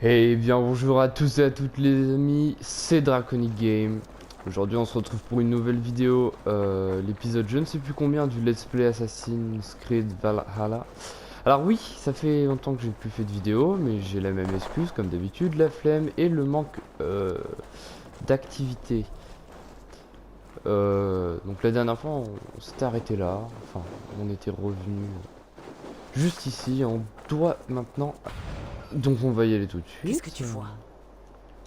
Et bien bonjour à tous et à toutes les amis, c'est Draconic Game. Aujourd'hui on se retrouve pour une nouvelle vidéo, l'épisode je ne sais plus combien du Let's Play Assassin's Creed Valhalla. Alors oui, ça fait longtemps que j'ai plus fait de vidéo, mais j'ai la même excuse comme d'habitude, la flemme et le manque d'activité. Donc la dernière fois on s'était arrêté là, enfin on était revenu juste ici, on doit maintenant... Donc on va y aller tout de Qu'est-ce que suite. tu vois?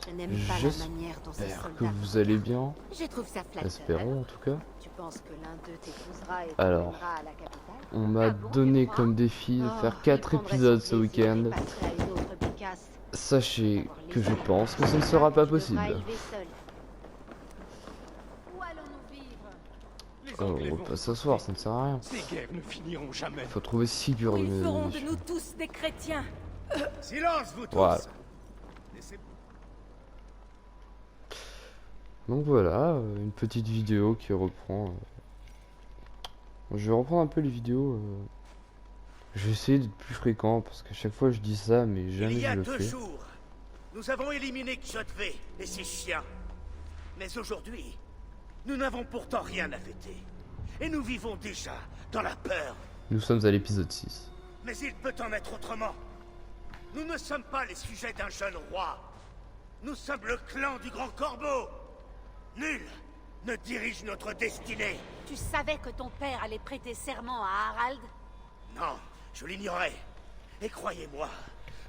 Je n'aime pas la manière dont ces J'espère que soldats vous me allez regardent. bien. Je trouve ça flatteur. Espérons en tout cas. Tu penses que l'un d'eux t'épousera et Alors, t'emmènera à la capitale? on m'a Bon, donné tu crois? comme défi de Oh, faire il 4 prendrait épisodes son ce plaisir et week-end. passerait à une autre bécasse. Sachez D'avoir que je laissé pense que ce ne un sera pas tu devras possible. élever seul. Où allons-nous vivre? Les On Anglais va vont pas s'asseoir, ça ne sert à rien. Ces guerres ne finiront jamais. Il faut trouver Sigurd. Ils mesdames et feront de messieurs. nous tous des chrétiens. Silence, vous tous. Voilà. Laissez- Donc voilà, une petite vidéo qui reprend. Je vais reprendre un peu les vidéos. Je vais essayer d'être plus fréquent parce qu'à chaque fois je dis ça, mais jamais Il y je a le 2 fais. jours, nous avons éliminé Kjotve et ses chiens. Mais aujourd'hui, nous n'avons pourtant rien à fêter. Et nous vivons déjà dans la peur. Nous sommes à l'épisode 6. Mais il peut en être autrement. Nous ne sommes pas les sujets d'un jeune roi. Nous sommes le clan du Grand Corbeau. Nul ne dirige notre destinée. Tu savais que ton père allait prêter serment à Harald? Non, je l'ignorais. Et croyez-moi,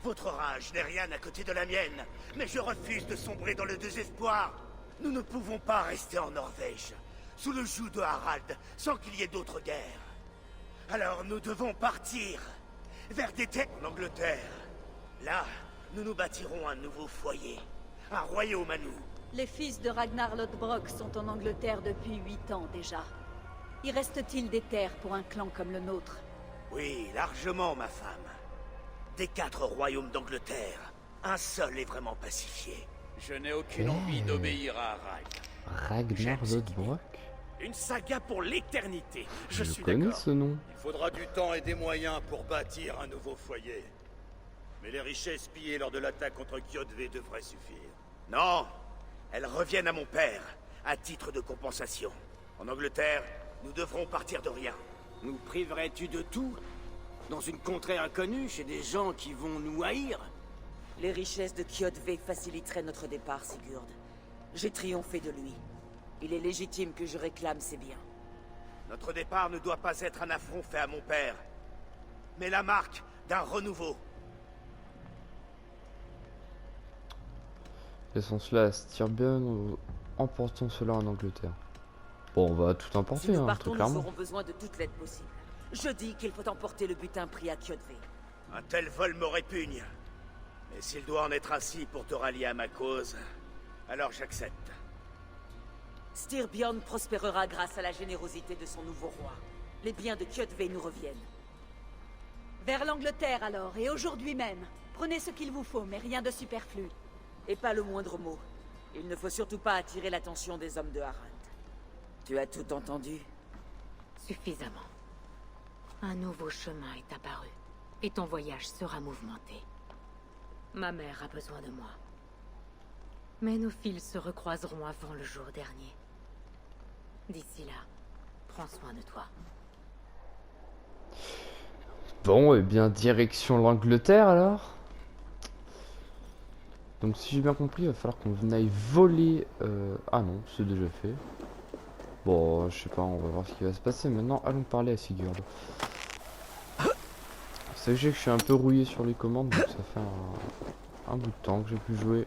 votre rage n'est rien à côté de la mienne. Mais je refuse de sombrer dans le désespoir. Nous ne pouvons pas rester en Norvège, sous le joug de Harald, sans qu'il y ait d'autres guerres. Alors nous devons partir, vers des terres en Angleterre. Là, nous nous bâtirons un nouveau foyer, un royaume à nous. Les fils de Ragnar Lodbrok sont en Angleterre depuis 8 ans déjà. Y reste-t-il des terres pour un clan comme le nôtre? Oui, largement, ma femme. Des 4 royaumes d'Angleterre, un seul est vraiment pacifié. Je n'ai aucune envie d'obéir à Harald. Ragnar J'aime ce qu'il Lodbrok. Une saga pour l'éternité. Je Je suis connais d'accord. ce nom. Il faudra du temps et des moyens pour bâtir un nouveau foyer. Mais les richesses pillées lors de l'attaque contre Kjotve devraient suffire. Non, elles reviennent à mon père, à titre de compensation. En Angleterre, nous devrons partir de rien. Nous priverais-tu de tout? Dans une contrée inconnue, chez des gens qui vont nous haïr? Les richesses de Kjotve faciliteraient notre départ, Sigurd. J'ai triomphé de lui. Il est légitime que je réclame ses biens. Notre départ ne doit pas être un affront fait à mon père, mais la marque d'un renouveau. Laissons cela à Styrbjörn, emportons cela en Angleterre. Bon, on va tout Si emporter, nous hein, partons, très nous clairement. aurons besoin de toute l'aide possible. Je dis qu'il faut emporter le butin pris à Kjotve. Un tel vol me répugne. Mais s'il doit en être ainsi pour te rallier à ma cause, alors j'accepte. Styrbjörn prospérera grâce à la générosité de son nouveau roi. Les biens de Kjotve nous reviennent. Vers l'Angleterre alors, et aujourd'hui même. Prenez ce qu'il vous faut, mais rien de superflu. Et pas le moindre mot. Il ne faut surtout pas attirer l'attention des hommes de Harald. Tu as tout entendu? Suffisamment. Un nouveau chemin est apparu, et ton voyage sera mouvementé. Ma mère a besoin de moi. Mais nos fils se recroiseront avant le jour dernier. D'ici là, prends soin de toi. Bon, et bien, direction l'Angleterre alors. Donc, si j'ai bien compris, il va falloir qu'on aille voler. Ah non, c'est déjà fait. Bon, je sais pas, on va voir ce qui va se passer. Maintenant, allons parler à Sigurd. Sachez que je suis un peu rouillé sur les commandes, donc ça fait un bout de temps que j'ai pu jouer.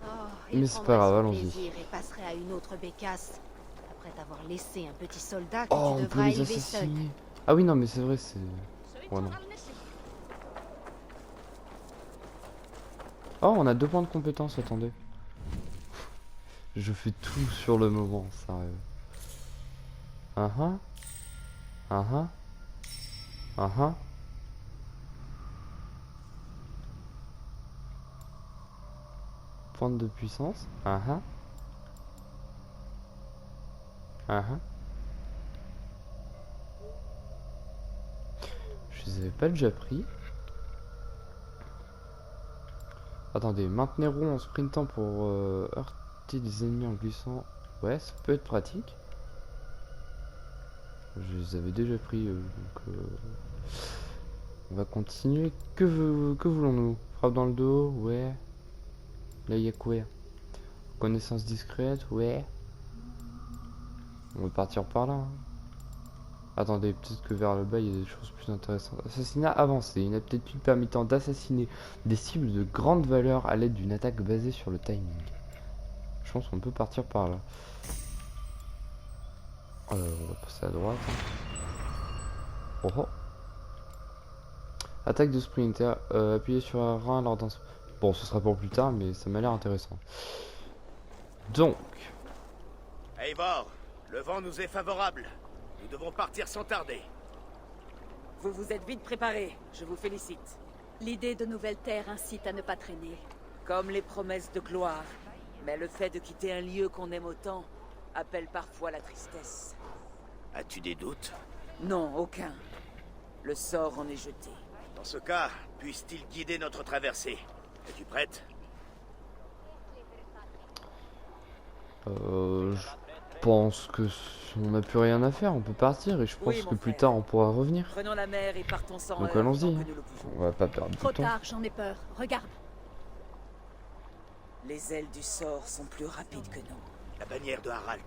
Oh, Mais il c'est pas prendrait grave, son allons-y. plaisir et passerait à une autre bécasse. Après t'avoir laissé un petit soldat que Oh, tu on peut devras les élever seul. assassiner. Ah oui, non, mais c'est vrai, c'est... Ouais, non. Oh, on a 2 points de compétence, attendez. Je fais tout sur le moment, sérieux. Ah ah. Ah ah. Ah ah. Pointe de puissance. Ah ah. Ah ah. Je les avais pas déjà pris. Attendez, maintenez rond en sprintant pour heurter des ennemis en glissant. Ouais, ça peut être pratique. Je les avais déjà pris, donc on va continuer. Que voulons-nous? Frappe dans le dos, ouais. Là, il y a quoi? Connaissance discrète, ouais. On va partir par là. Hein. Attendez, peut-être que vers le bas, il y a des choses plus intéressantes. Assassinat avancé, une aptitude permettant d'assassiner des cibles de grande valeur à l'aide d'une attaque basée sur le timing. Je pense qu'on peut partir par là. On va passer à droite. Oh oh. Attaque de sprinter, appuyez sur R1 lors d'un... Bon, ce sera pour plus tard, mais ça m'a l'air intéressant. Donc... Eivor, le vent nous est favorable. Nous devons partir sans tarder. Vous vous êtes vite préparés, je vous félicite. L'idée de nouvelles terres incite à ne pas traîner. Comme les promesses de gloire. Mais le fait de quitter un lieu qu'on aime autant appelle parfois la tristesse. As-tu des doutes? Non, aucun. Le sort en est jeté. Dans ce cas, puisse-t-il guider notre traversée? Es-tu prête? Je pense que on n'a plus rien à faire, on peut partir et je pense Oui, que mon plus frère. tard on pourra revenir. Prenons la mer et partons sans Donc heurts allons-y, tant hein. que nous le pouvons. On va pas perdre Trop du temps. tard, j'en ai peur. Regarde. Les ailes du sort sont plus rapides que nous. La bannière de Harald.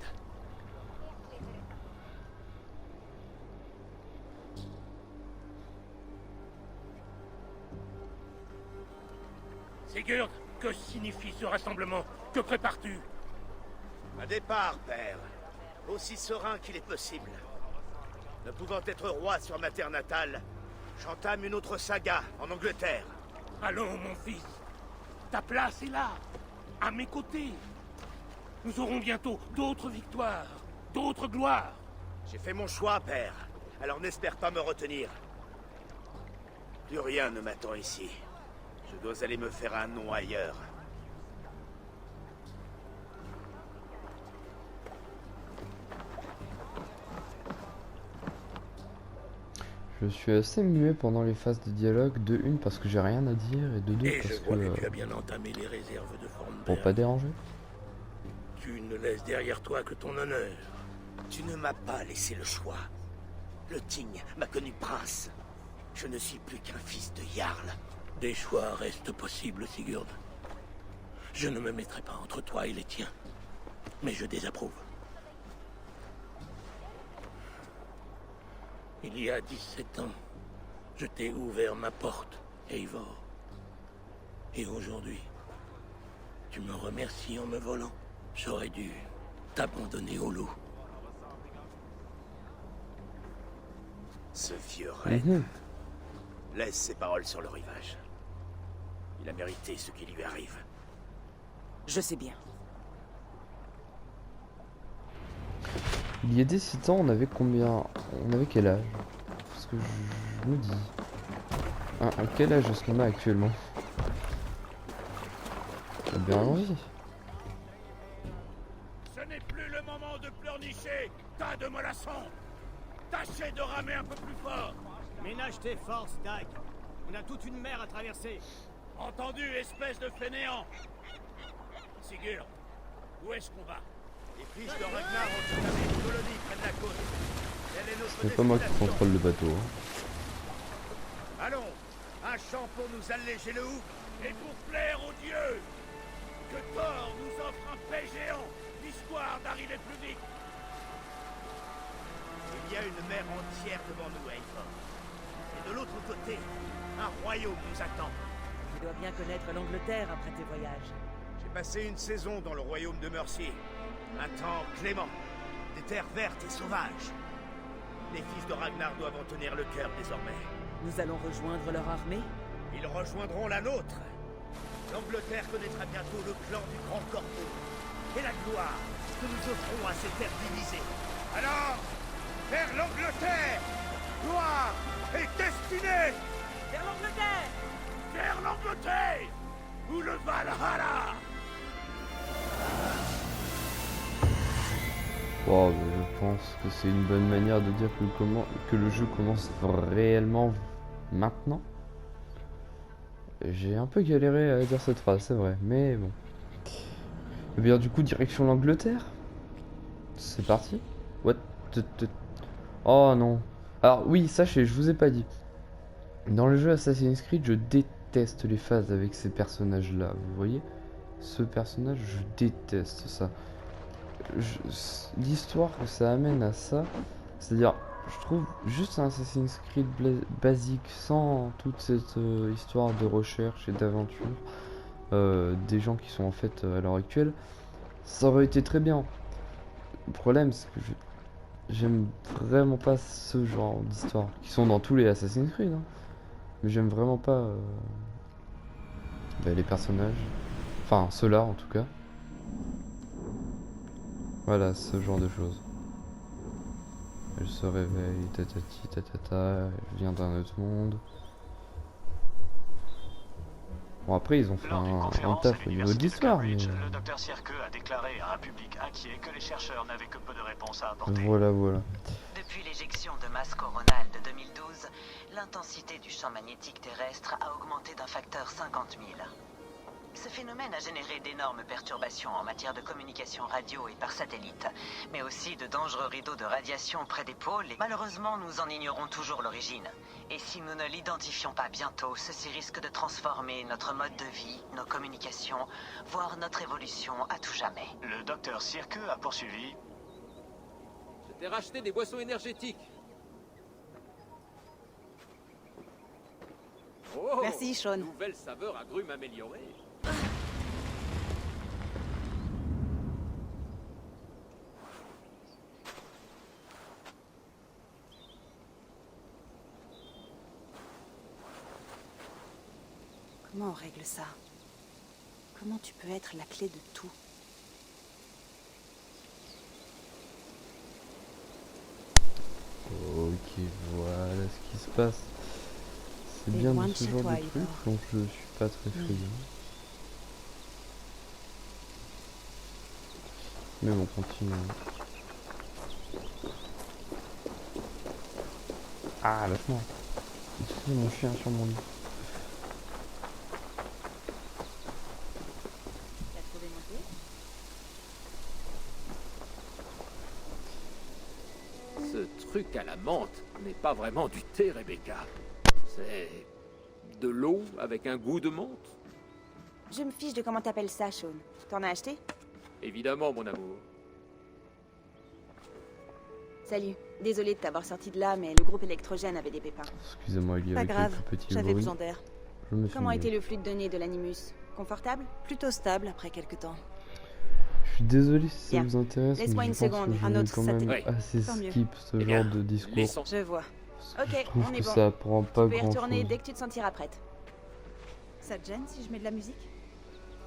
Sigurd, que signifie ce rassemblement? Que prépares-tu? Un départ, père. Aussi serein qu'il est possible. Ne pouvant être roi sur ma terre natale, j'entame une autre saga en Angleterre. Allons, mon fils. Ta place est là, à mes côtés. Nous aurons bientôt d'autres victoires, d'autres gloires. J'ai fait mon choix, père. Alors n'espère pas me retenir. Plus rien ne m'attend ici. Je dois aller me faire un nom ailleurs. Je suis assez muet pendant les phases de dialogue, de une parce que j'ai rien à dire et de deux Et parce je vois que tu que as bien entamé les réserves de Thornberg. pour pas déranger. Tu ne laisses derrière toi que ton honneur. Tu ne m'as pas laissé le choix. Le Ting m'a connu prince. Je ne suis plus qu'un fils de Jarl. Des choix restent possibles, Sigurd. Je ne me mettrai pas entre toi et les tiens. Mais je désapprouve. Il y a 17 ans, je t'ai ouvert ma porte, Eivor. Et aujourd'hui, tu me remercies en me volant. J'aurais dû t'abandonner au loup. Ce vieux reine. Laisse ses paroles sur le rivage. Il a mérité ce qui lui arrive. Je sais bien. Il y a 17 ans, on avait combien? On avait quel âge? Parce que je me dis... À quel âge est-ce qu'on a actuellement? On a bien envie. Ce n'est plus le moment de pleurnicher, tas de mollassons. Tâchez de ramer un peu plus fort. Ménage tes forces, Dag. On a toute une mer à traverser. Entendu, espèce de fainéant. Sigurd, où est-ce qu'on va? Les fils de Ragnar ont entamé une colonie près de la côte. Quelle est notre C'est pas moi qui destination? contrôle le bateau. Hein. Allons, un chant pour nous alléger le hou. Et pour plaire aux dieux, que Thor nous offre un paix géant, l'histoire d'arriver plus vite. Il y a une mer entière devant nous, Eivor. Et de l'autre côté, un royaume nous attend. Tu dois bien connaître l'Angleterre après tes voyages. J'ai passé une saison dans le royaume de Mercy. Un temps clément, des terres vertes et sauvages. Les fils de Ragnar doivent en tenir le cœur désormais. Nous allons rejoindre leur armée. Ils rejoindront la nôtre. L'Angleterre connaîtra bientôt le clan du Grand Corbeau et la gloire que nous offrons à ces terres divisées. Alors, vers l'Angleterre, gloire et destinée. Vers l'Angleterre! Vers l'Angleterre, ou le Valhalla. Wow, je pense que c'est une bonne manière de dire que le jeu commence réellement maintenant. J'ai un peu galéré à dire cette phrase, c'est vrai, mais bon. Et bien du coup, direction l'Angleterre. C'est parti. What the... Oh non. Alors oui, sachez, je vous ai pas dit. Dans le jeu Assassin's Creed, je déteste les phases avec ces personnages-là. Vous voyez? Ce personnage, je déteste ça. L'histoire que ça amène à ça, c'est-à-dire, je trouve juste un Assassin's Creed basique, sans toute cette histoire de recherche et d'aventure des gens qui sont en fait à l'heure actuelle, ça aurait été très bien. Le problème, c'est que j'aime vraiment pas ce genre d'histoire, qui sont dans tous les Assassin's Creed, hein. Mais j'aime vraiment pas les personnages, enfin ceux-là en tout cas. Voilà, ce genre de choses. Elle se réveille, tatati tatata, elle vient d'un autre monde. Bon après ils ont fait un taf au niveau de l'histoire, mais... Le docteur Sierke a déclaré à un public inquiet que les chercheurs n'avaient que peu de réponses à apporter. Voilà. Depuis l'éjection de masse coronale de 2012, l'intensité du champ magnétique terrestre a augmenté d'un facteur 50 000. Ce phénomène a généré d'énormes perturbations en matière de communication radio et par satellite, mais aussi de dangereux rideaux de radiation près des pôles et malheureusement nous en ignorons toujours l'origine. Et si nous ne l'identifions pas bientôt, ceci risque de transformer notre mode de vie, nos communications, voire notre évolution à tout jamais. Le docteur Sierke a poursuivi. Je t'ai racheté des boissons énergétiques. Oh, merci, Sean. Nouvelle saveur agrume améliorée. Comment on règle ça? Comment tu peux être la clé de tout? Ok, voilà ce qui se passe. C'est bien de ce genre de truc, donc je suis pas très friand. Mais bon, continue. Ah, lâche-moi. Excusez mon chien sur mon lit. Ce truc à la menthe n'est pas vraiment du thé, Rebecca. C'est de l'eau avec un goût de menthe. Je me fiche de comment t'appelles ça, Sean. T'en as acheté? Évidemment, mon amour. Salut. Désolée de t'avoir sorti de là, mais le groupe électrogène avait des pépins. Excusez-moi, il y avait quelques petits bruits. J'avais besoin d'air. Comment était le le flux de données de l'Animus? Confortable? Plutôt stable après quelques temps. Je suis désolé si ça vous intéresse, laisse-moi une seconde, un autre quand même satellite. assez skip ce genre de discours. Je vois. Ok, je trouve on est que bon. ça apprend pas Tu peux y grand retourner chose. dès que tu te sentiras prête. Ça te gêne si je mets de la musique?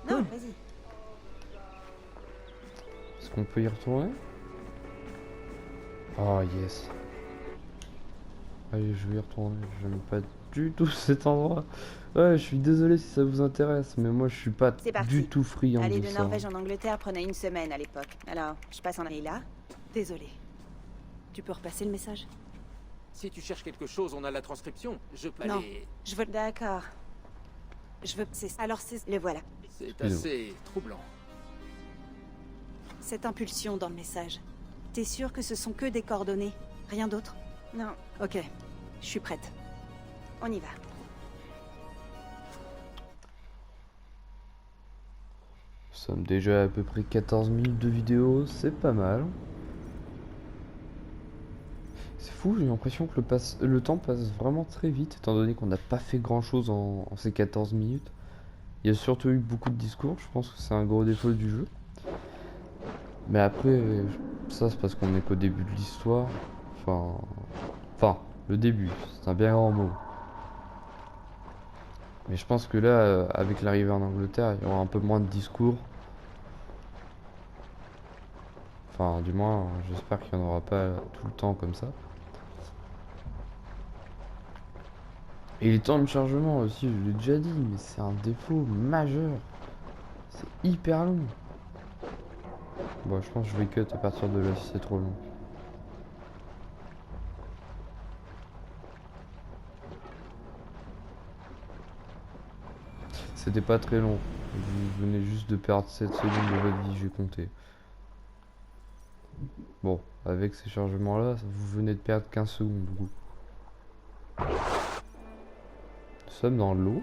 Non, vas-y. Est-ce qu'on peut y retourner? Oh yes. Allez, je vais y retourner. J'aime pas du tout cet endroit. Ouais, je suis désolé si ça vous intéresse, mais moi je suis pas du tout friand Aller de de ça. Norvège en Angleterre prenait une semaine à l'époque. Alors, je passe en année là. Désolé. Tu peux repasser le message? Si tu cherches quelque chose, on a la transcription. Je peux Non, aller... je veux... D'accord. Je veux... Alors c'est... Le voilà. C'est assez troublant. Cette impulsion dans le message. T'es sûr que ce sont que des coordonnées? Rien d'autre? Non. Ok. Je suis prête. On y va. Nous sommes déjà à peu près 14 minutes de vidéo, c'est pas mal. C'est fou, j'ai l'impression que le temps passe vraiment très vite, étant donné qu'on n'a pas fait grand chose en ces 14 minutes. Il y a surtout eu beaucoup de discours, je pense que c'est un gros défaut du jeu. Mais après, ça c'est parce qu'on est qu'au début de l'histoire. Enfin, le début, c'est un bien grand mot. Mais je pense que là, avec l'arrivée en Angleterre, il y aura un peu moins de discours. Enfin, du moins, j'espère qu'il n'y en aura pas tout le temps comme ça. Et les temps de chargement aussi, je l'ai déjà dit, mais c'est un défaut majeur. C'est hyper long. Bon, je pense que je vais cut à partir de là si c'est trop long. C'était pas très long. Vous venez juste de perdre 7 secondes de votre vie, j'ai compté. Bon, avec ces chargements là, vous venez de perdre 15 secondes du coup. Nous sommes dans l'eau.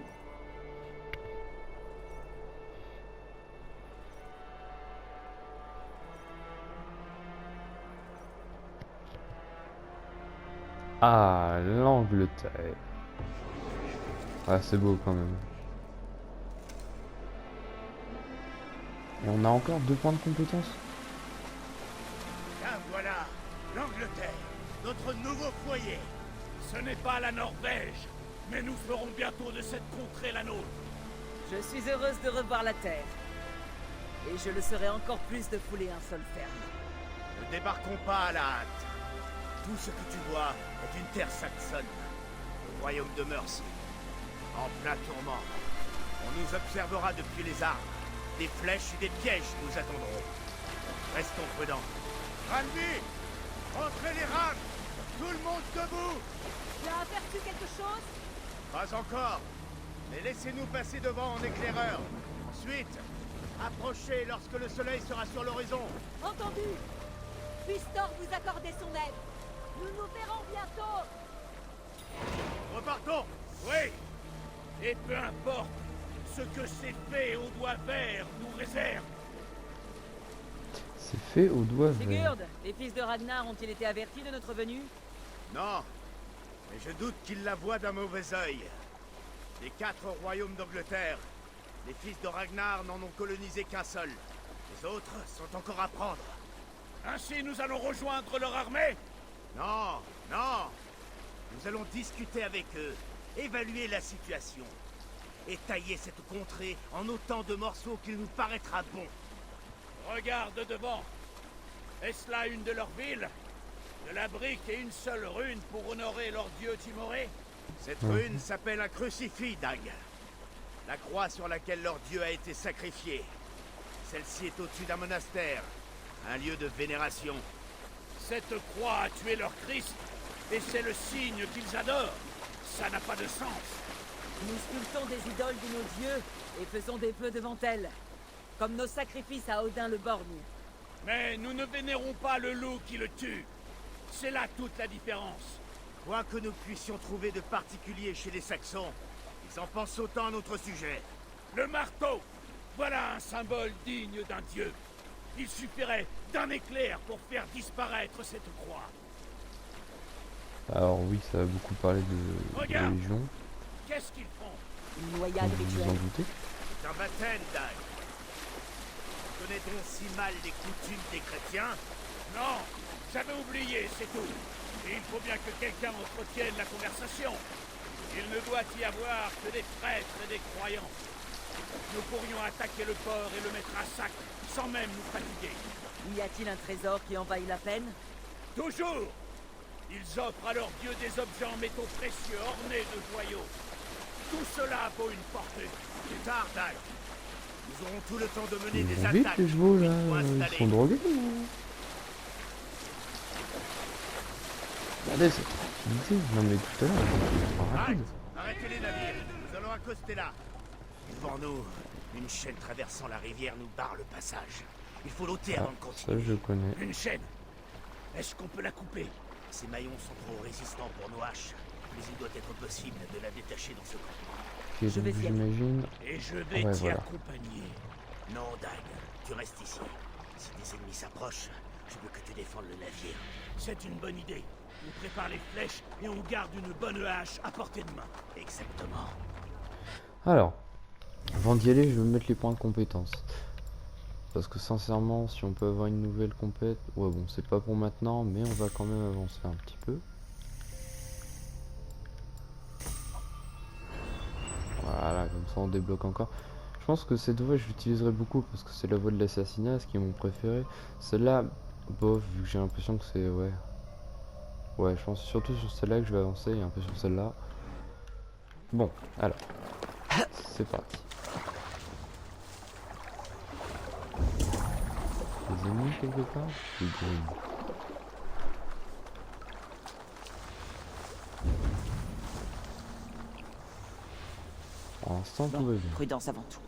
Ah, l'Angleterre. Ah, c'est beau quand même. Et on a encore 2 points de compétence. Ah voilà, l'Angleterre, notre nouveau foyer. Ce n'est pas la Norvège, mais nous ferons bientôt de cette contrée la nôtre. Je suis heureuse de revoir la Terre. Et je le serai encore plus de fouler un sol ferme. Ne débarquons pas à la hâte. Tout ce que tu vois est une terre saxonne, le royaume de Mercy. En plein tourment, on nous observera depuis les arbres. Des flèches et des pièges nous attendront. Restons prudents. Randy, rentrez les rames. Tout le monde debout. Tu as aperçu quelque chose? Pas encore. Mais laissez-nous passer devant en éclaireur. Ensuite, approchez lorsque le soleil sera sur l'horizon. Entendu. Puisse Thor vous accorder son aide. Nous nous verrons bientôt. Repartons. Oui. Et peu importe ce que ces fées aux doigts verts nous réservent. C'est fait au doigt vert. Sigurd, les fils de Ragnar ont-ils été avertis de notre venue? Non. Mais je doute qu'ils la voient d'un mauvais œil. Des 4 royaumes d'Angleterre, les fils de Ragnar n'en ont colonisé qu'un seul. Les autres sont encore à prendre. Ainsi nous allons rejoindre leur armée? Non, non. Nous allons discuter avec eux, évaluer la situation, et tailler cette contrée en autant de morceaux qu'il nous paraîtra bon. Regarde devant. Est-ce là une de leurs villes? De la brique et une seule rune pour honorer leur dieu Timoré? Cette rune s'appelle un crucifix, Dag. La croix sur laquelle leur dieu a été sacrifié. Celle-ci est au-dessus d'un monastère, un lieu de vénération. Cette croix a tué leur Christ, et c'est le signe qu'ils adorent. Ça n'a pas de sens. Nous sculptons des idoles de nos dieux et faisons des vœux devant elles, comme nos sacrifices à Odin le Borgne. Mais nous ne vénérons pas le loup qui le tue. C'est là toute la différence. Quoi que nous puissions trouver de particulier chez les Saxons, ils en pensent autant à notre sujet. Le marteau! Voilà un symbole digne d'un dieu. Il suffirait d'un éclair pour faire disparaître cette croix. Alors oui, ça a beaucoup parlé de religion. Qu'est-ce qu'ils font? Une noyade Vous vous en rituelle. doutez? C'est un baptême, Dag. Connaît-on si mal les coutumes des chrétiens? Non, j'avais oublié, c'est tout. Et il faut bien que quelqu'un entretienne la conversation. Il ne doit y avoir que des prêtres et des croyants. Nous pourrions attaquer le port et le mettre à sac, sans même nous fatiguer. Y a-t-il un trésor qui en vaille la peine? Toujours! Ils offrent à leur dieu des objets en métaux précieux ornés de joyaux. Tout cela vaut une fortune. Plus tard, Dag. Nous aurons tout le temps de mener Ils des vont vite attaques. les chevaux là, une fois ils installés. sont drogués. Regardez cette rapidité. Non mais tout à l'heure, c'était rapide. Arrêtez les navires. Nous allons accoster là. Devant nous, une chaîne traversant la rivière nous barre le passage. Il faut l'ôter avant de Ça continuer. je connais. Une chaîne. Est-ce qu'on peut la couper? Ces maillons sont trop résistants pour nos haches. Mais il doit être possible de la détacher dans ce camp. Ok, Je vais donc y aller. j'imagine. Et je vais Ouais, t'y voilà. accompagner. Non, Dag, tu restes ici. Si des ennemis s'approchent, je veux que tu défendes le navire. C'est une bonne idée. On prépare les flèches et on garde une bonne hache à portée de main. Exactement. Alors, avant d'y aller, je vais mettre les points de compétence. Parce que sincèrement, si on peut avoir une nouvelle compète, ouais bon, c'est pas pour maintenant, mais on va quand même avancer un petit peu. Voilà, comme ça on débloque encore. Je pense que cette voie je l'utiliserai beaucoup parce que c'est la voie de l'assassinat, ce qui est mon préféré. Celle-là, bof, vu que j'ai l'impression que c'est... Ouais. Ouais, je pense surtout sur celle-là que je vais avancer et un peu sur celle-là. Bon, alors. C'est parti. Des ennemis quelque part? Des ennemis. Pour l'instant, tout Bon, va bien. prudence avant tout.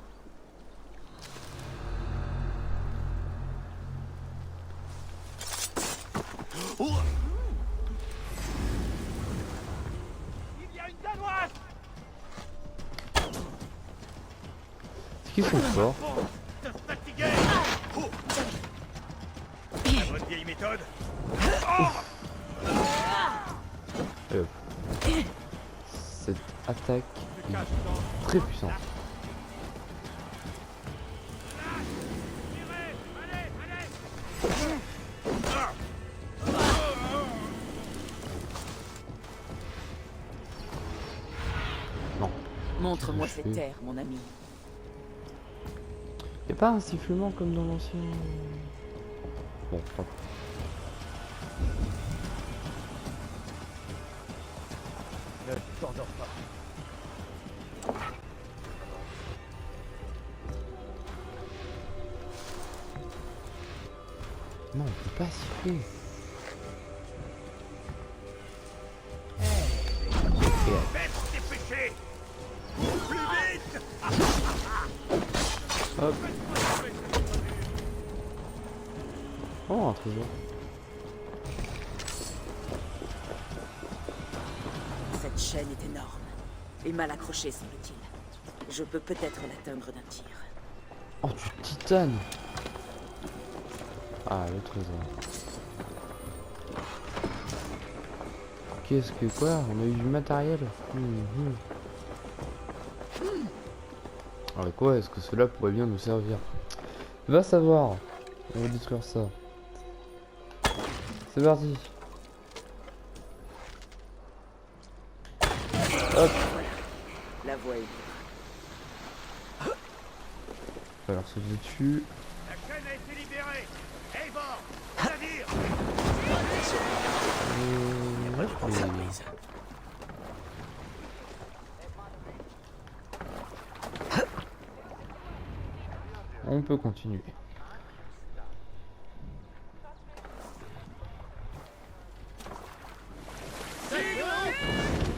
Il y a une danoise. C'est qui son sort? Te fatiguer. La bonne vieille méthode. Et hop. Cette attaque est très puissante. Non. Montre-moi Qu'est-ce que ces je fais? terres, mon ami. Y'a pas un sifflement comme dans l'ancien. Bon, pas. Ne t'endors pas. Non, on peut pas siffler. Maître des péchés. Plus vite. Hop. Oh, un trésor. Cette chaîne est énorme et mal accrochée, semble-t-il. Je peux peut-être l'atteindre d'un tir. Oh, du titane. Ah, le trésor. Qu'est-ce que quoi? On a eu du matériel. Alors quoi, est-ce que cela pourrait bien nous servir? Va savoir. On va détruire ça. C'est parti. Hop. La voie est libre. Il va falloir sauter dessus. La chaîne a été libérée. Eivor, navire. On peut continuer.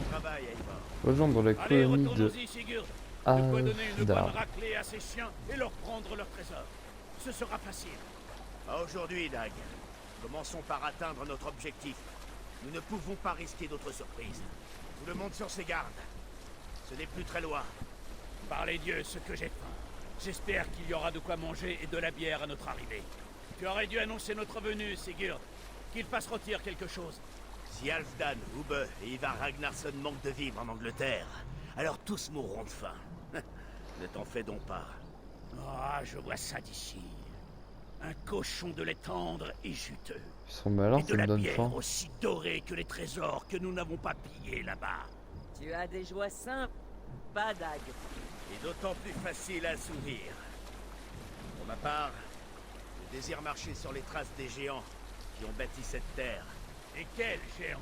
Travail, Eivor. Rejoindre la Allez, colonie de retournons-y, Sigurd. Tu dois donner une bonne Asgard. raclée à ces chiens et leur prendre leur trésor. Ce sera facile. Pas aujourd'hui, Dag. Commençons par atteindre notre objectif. Nous ne pouvons pas risquer d'autres surprises. Tout le monde sur ses gardes. Ce n'est plus très loin. Par les dieux, ce que j'ai faim. J'espère qu'il y aura de quoi manger et de la bière à notre arrivée. Tu aurais dû annoncer notre venue, Sigurd. Qu'il fasse rôtir quelque chose. Si Halfdan, Ubbe et Ivar Ragnarsson manquent de vivre en Angleterre, alors tous mourront de faim. Ne t'en fais donc pas. Ah, je vois ça d'ici. Un cochon de lait tendre et juteux. Ils sont malins, Et de ça me la donne bière faim. aussi dorée que les trésors que nous n'avons pas pillés là-bas. Tu as des joies simples, pas Dag. Et d'autant plus facile à assouvir. Pour ma part, je désire marcher sur les traces des géants qui ont bâti cette terre. Et quel géant?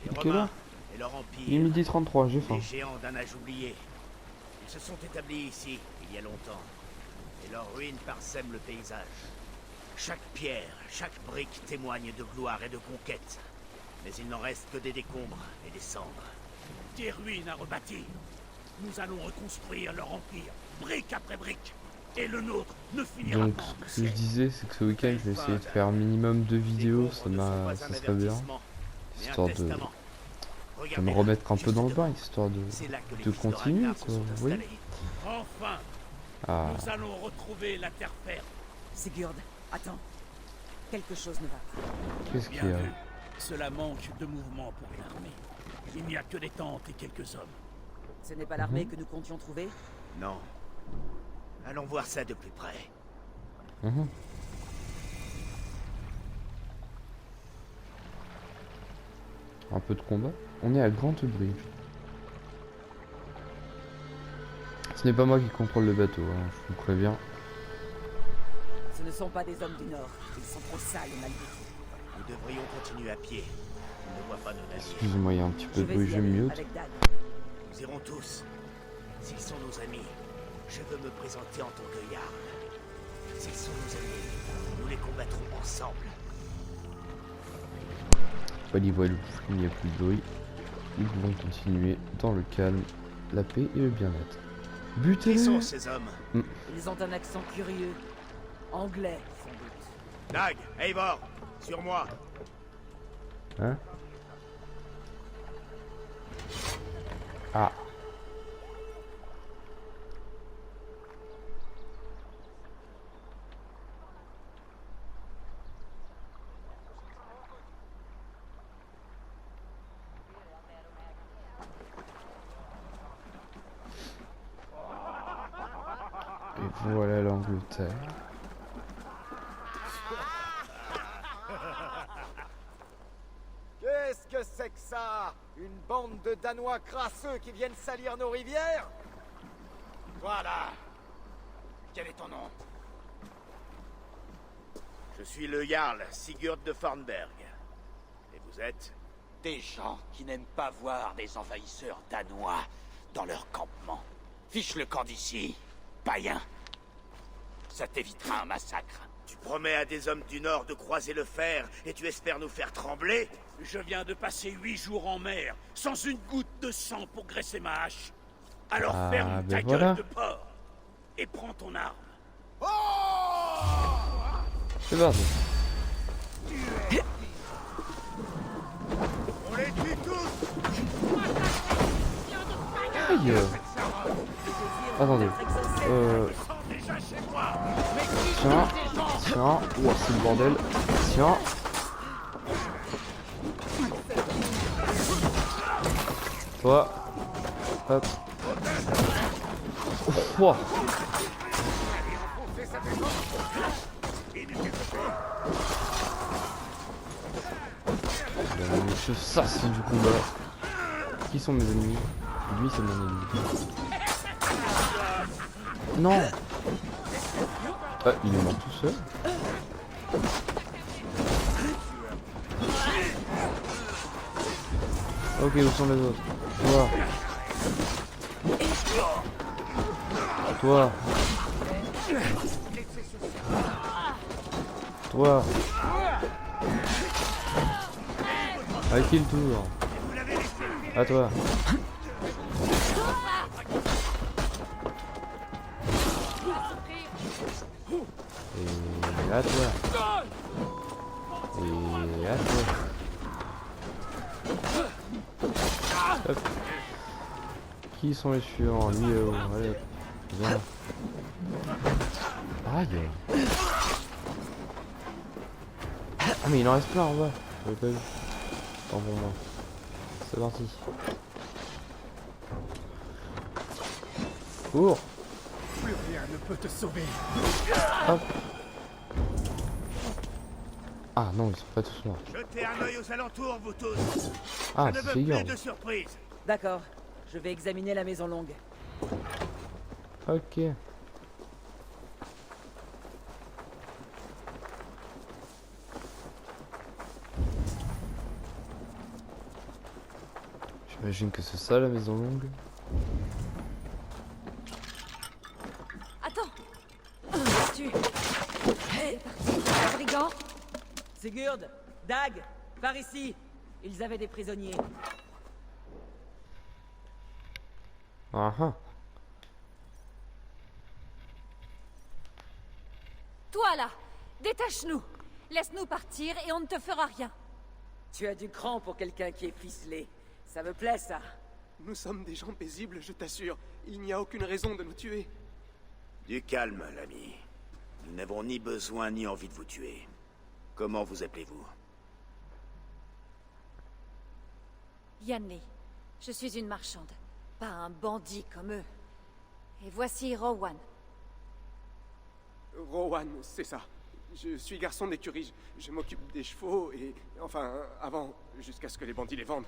Les Quelle Romains heure? et leur Il est empire. midi 33, j'ai faim. Les géants d'un âge oublié. Ils se sont établis ici, il y a longtemps. Et leurs ruines parsèment le paysage. Chaque pierre, chaque brique témoigne de gloire et de conquête. Mais il n'en reste que des décombres et des cendres. Des ruines à rebâtir. Nous allons reconstruire leur empire, brique après brique. Et le nôtre ne finira Donc, pas en ce que je poussière. disais, c'est que ce week-end, je vais essayer de faire un minimum de vidéos, ça serait bien. Histoire de me remettre un peu dans le bain, histoire de continuer, quoi, vous voyez. Enfin, Ah, nous allons retrouver la terre ferme. Sigurd, attends. Quelque chose ne va pas. qu'est-ce qu'il y Bien a? vu. Cela manque de mouvement pour une armée. Il n'y a que des tentes et quelques hommes. Ce n'est pas l'armée que nous comptions trouver? Non. Allons voir ça de plus près. Mhm. Un peu de combat. On est à Grant Bridge. Ce n'est pas moi qui contrôle le bateau, hein, je vous préviens. Ce ne sont pas des hommes du Nord. Ils sont trop sales et mal vêtus. Nous devrions continuer à pied. Ils ne voient pas nos navires. Excusez-moi, il y a un petit peu Je de vais bruit, y je aller mute. avec Dag. Nous irons tous. S'ils sont nos amis, je veux me présenter en tant que Jarl. S'ils sont nos ennemis, nous les combattrons ensemble. Pas voit le il n'y a plus de bruit. Nous pouvons continuer dans le calme, la paix et le bien-être. Butez-les. Qui sont ces hommes? Ils ont un accent curieux. Anglais, sans doute. Dag, Eivor, sur moi. Hein? Ah. Et voilà l'Angleterre. Qu'est-ce que c'est que ça? Une bande de Danois crasseux qui viennent salir nos rivières? Voilà. Quel est ton nom? Je suis le Jarl Sigurd de Farnberg. Et vous êtes? Des gens qui n'aiment pas voir des envahisseurs danois dans leur campement. Fiche le camp d'ici, païen. Ça t'évitera un massacre. Tu promets à des hommes du Nord de croiser le fer et tu espères nous faire trembler? Je viens de passer 8 jours en mer, sans une goutte de sang pour graisser ma hache. Alors ferme ta gueule de porc et prends ton arme. C'est parti. On les tue tous! Aïe. Attendez. Tiens. Tiens. Ouah, c'est le bordel. Tiens. Toi. Hop. Oh. Je s'assieds du combat. Qui sont mes ennemis? Lui c'est mon ennemi. Non. Ah, il est mort tout seul. Ok, où sont les autres? Toi. Toi. Toi. À qui le tour? À toi. Et à toi. Et à toi. Hop. Qui sont les suivants? Lui, allez, hop. Viens là. Aïe. Ah mais il en reste plein en bas. J'avais pas vu. Tant pour moi. C'est parti. Cours. Plus rien ne peut te sauver. Hop. Ah non, ils sont pas tous morts. Jetez un œil aux alentours, vous tous. Ah, Je ne c'est veux plus Sigurd. de surprise. D'accord. Je vais examiner la maison longue. Ok. J'imagine que c'est ça la maison longue. Attends. Tu... Hé, brigand. Sigurd, Dag, par ici. Ils avaient des prisonniers. Ah ah. Toi là, détache-nous. Laisse-nous partir et on ne te fera rien. Tu as du cran pour quelqu'un qui est ficelé. Ça me plaît, ça. Nous sommes des gens paisibles, je t'assure. Il n'y a aucune raison de nous tuer. Du calme, l'ami. Nous n'avons ni besoin ni envie de vous tuer. Comment vous appelez-vous? Yanni, je suis une marchande, pas un bandit comme eux. Et voici Rowan. Rowan, c'est ça. Je suis garçon d'écurie. Je m'occupe des chevaux et... Enfin, avant, jusqu'à ce que les bandits les vendent.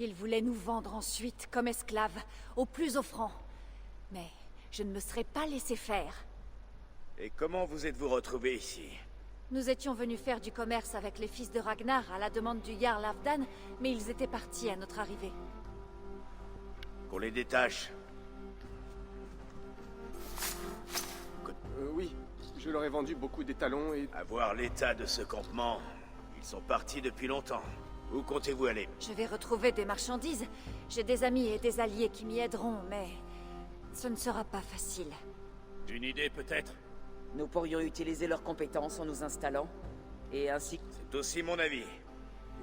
Ils voulaient nous vendre ensuite comme esclaves, au plus offrant. Mais je ne me serais pas laissé faire. Et comment vous êtes-vous retrouvés ici? Nous étions venus faire du commerce avec les fils de Ragnar à la demande du Jarl Halfdan, mais ils étaient partis à notre arrivée. Qu'on les détache. Oui, je leur ai vendu beaucoup d'étalons et... À voir l'état de ce campement, ils sont partis depuis longtemps. Où comptez-vous aller? Je vais retrouver des marchandises. J'ai des amis et des alliés qui m'y aideront, mais... Ce ne sera pas facile. Une idée peut-être? Nous pourrions utiliser leurs compétences en nous installant, et ainsi... C'est aussi mon avis.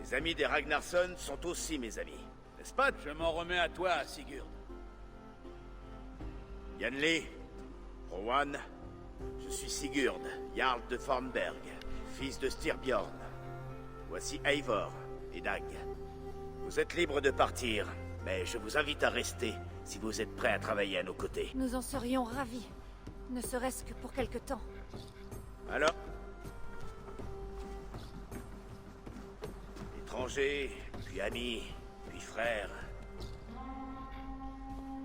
Les amis des Ragnarsson sont aussi mes amis. N'est-ce pas? Je m'en remets à toi, Sigurd. Yanli, Rowan, je suis Sigurd, Jarl de Fornberg, fils de Styrbjorn. Voici Eivor et Dag. Vous êtes libres de partir, mais je vous invite à rester si vous êtes prêts à travailler à nos côtés. Nous en serions ravis. Ne serait-ce que pour quelque temps. Alors? Étrangers, puis amis, puis frères.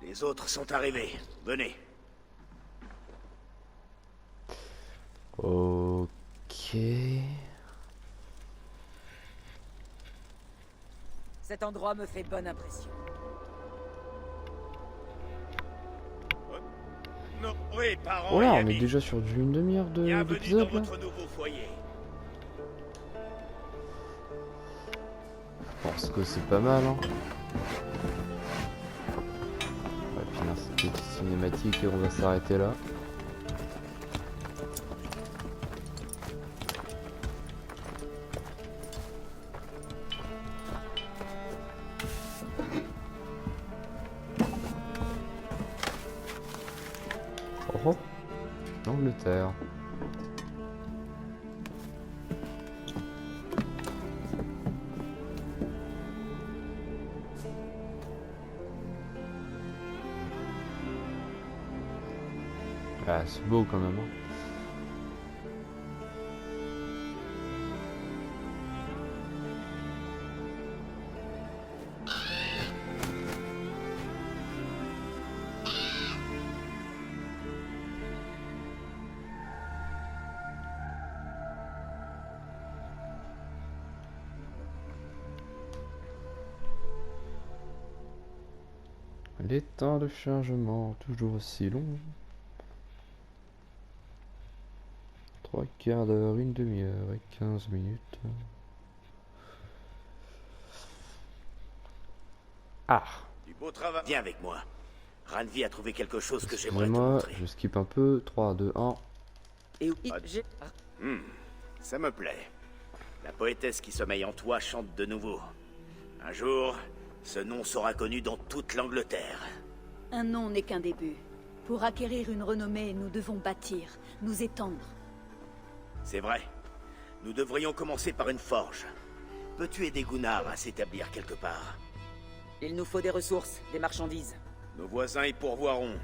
Les autres sont arrivés. Venez. Ok. Cet endroit me fait bonne impression. Non, oui, parents Oh là, et on amis. est déjà sur une demi-heure Bienvenue dans d'épisode là. votre nouveau foyer. Je pense que c'est pas mal, hein. On va finir cette petite cinématique et on va s'arrêter là. Oh, l'Angleterre. Ah, c'est beau quand même. Hein. Les temps de chargement toujours aussi longs. 3 quarts d'heure, une demi-heure et 15 minutes. Ah. Du beau travail. Viens avec moi. Ranvi a trouvé quelque chose que j'aimerais te Excusez-moi, montrer. je skip un peu. 3, 2, 1. Et oui, j'ai... Ça me plaît. La poétesse qui sommeille en toi chante de nouveau. Un jour, ce nom sera connu dans toute l'Angleterre. Un nom n'est qu'un début. Pour acquérir une renommée, nous devons bâtir, nous étendre. C'est vrai. Nous devrions commencer par une forge. Peux-tu aider Gunnar à s'établir quelque part? Il nous faut des ressources, des marchandises. Nos voisins y pourvoiront.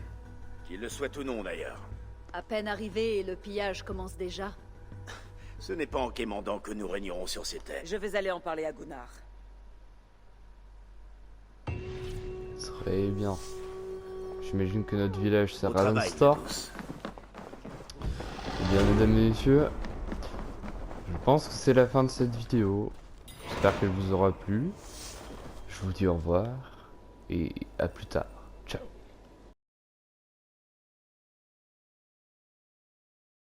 Qu'ils le souhaitent ou non, d'ailleurs. À peine arrivé et le pillage commence déjà. Ce n'est pas en quémandant que nous régnerons sur ces terres. Je vais aller en parler à Gunnar. Très bien. J'imagine que notre village c'est Ravenstor. Eh bien, mesdames et messieurs, je pense que c'est la fin de cette vidéo. J'espère qu'elle vous aura plu. Je vous dis au revoir et à plus tard.